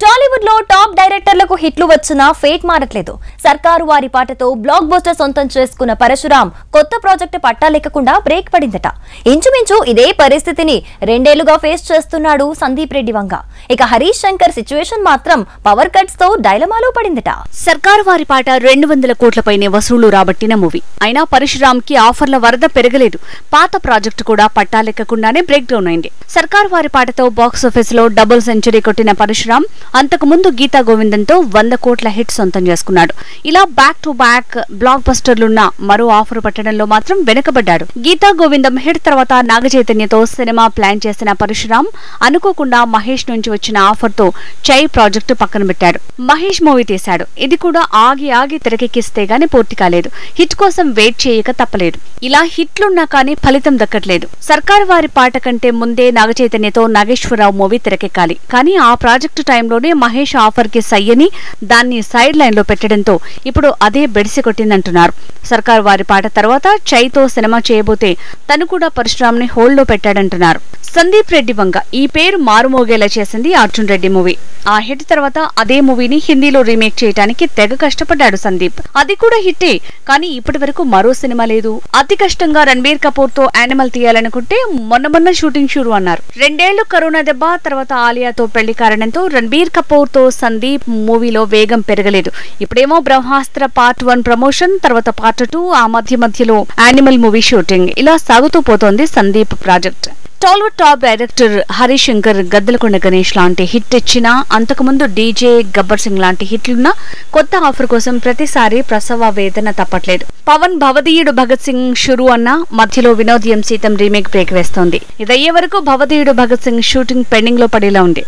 టాలీవుడ్ లో టాప్ డైరెక్టర్లకు హిట్లు వచ్చినా ఫేట్ మారట్లేదు. సర్కారు వారి పాటతో బ్లాక్ బస్టర్ సొంతం చేసుకున్న పరశురామ్ కొత్త ప్రాజెక్టు పట్టాలెక్కకుండా బ్రేక్ పడిందట. ఇంచుమించు ఇదే పరిస్థితిని రెండేళ్లుగా ఫేస్ చేస్తున్నాడు సందీప్ రెడ్డి వంగ. ఇక హరీష్ శంకర్ సిచ్యువేషన్ మాత్రం పవర్ కట్స్ తో డైలమాలో పడిందట. సర్కారు వారి పాట 200 కోట్లపైనే వసూళ్లు రాబట్టిన మూవీ అయినా పరశురామ్ కి ఆఫర్ల వరద పెరగలేదు. పాత ప్రాజెక్టు కూడా పట్టాలెక్కకుండానే బ్రేక్ డౌన్ అయింది. సర్కారు వారి పాటతో బాక్సాఫీస్ లో డబుల్ సెంచరీ కొట్టిన పరశురామ్ అంతకు ముందు గీతా గోవిందంతో 100 కోట్ల హిట్ సొంతం చేసుకున్నాడు. ఇలా బ్యాక్ టు బ్యాక్ బ్లాక్ బస్టర్లున్న మరో ఆఫర్ పట్టడంలో మాత్రం వెనుకబడ్డాడు. గీతా గోవిందం హిట్ తర్వాత నాగచైతన్యతో సినిమా ప్లాన్ చేసిన పరశురామ్ అనుకోకుండా మహేష్ నుంచి వచ్చిన ఆఫర్ తో చై ప్రాజెక్టు పక్కన పెట్టాడు. మహేష్ మూవీ తీశాడు. ఇది కూడా ఆగి తెరకెక్కిస్తే గానీ పూర్తి కాలేదు. హిట్ కోసం వెయిట్ చేయక తప్పలేదు. ఇలా హిట్లున్నా కానీ ఫలితం దక్కట్లేదు. సర్కారు వారి పాట కంటే ముందే నాగచైతన్యతో నాగేశ్వరరావు మూవీ తెరకెక్కాలి. కానీ ఆ ప్రాజెక్టు టైంలోనే మహేష్ ఆఫర్ కి సయ్యని దాన్ని సైడ్ లైన్ లో పెట్టడంతో ఇప్పుడు అదే బెడిసి కొట్టిందంటున్నారు. సర్కారు వారి పాట తర్వాత చైతో సినిమా చేయబోతే తను కూడా పరశురామ్ ని హోల్డ్ లో పెట్టాడంటున్నారు. సందీప్ రెడ్డి వంగ ఈ పేరు మారుమోగేలా చేసింది అర్జున్ రెడ్డి మూవీ. ఆ హిట్ తర్వాత అదే మూవీని హిందీలో రీమేక్ చేయడానికి తెగ కష్టపడ్డాడు సందీప్. అది కూడా హిట్టే. కానీ ఇప్పటి వరకు మరో సినిమా లేదు. అతి కష్టంగా రణబీర్ కపూర్ తో యానిమల్ తీయాలనుకుంటే మొన్న షూటింగ్ షురు అన్నారు. 2 ఏళ్లు కరోనా దెబ్బ తర్వాత ఆలియాతో పెళ్లి కారణంతో రణబీర్ కపూర్ తో సందీప్ మూవీలో వేగం పెరగలేదు. ఇప్పుడేమో బ్రహ్మాస్త్ర పార్ట్ 1 ప్రమోషన్, తర్వాత పార్ట్ 2, ఆ మధ్యలో యానిమల్ మూవీ షూటింగ్, ఇలా సాగుతూ పోతోంది Sandeep project. Tollywood top director Harish Shankar Gaddalakonda Ganesh లాంటి హిట్ ఇచ్చినా, అంతకుముందు డీజే గబ్బర్ సింగ్ లాంటి హిట్లున్నా కొత్త ఆఫర్ కోసం ప్రతిసారి ప్రసవ వేదన తప్పట్లేదు. పవన్ భవదీయుడు భగత్ సింగ్ షురు అన్న మధ్యలో వినోద్ సీతం రీమేక్ బ్రేక్ వేస్తోంది. ఇదయ్యే వరకు భవదీయుడు భగత్ సింగ్ షూటింగ్ పెండింగ్ లో పడేలా ఉంది.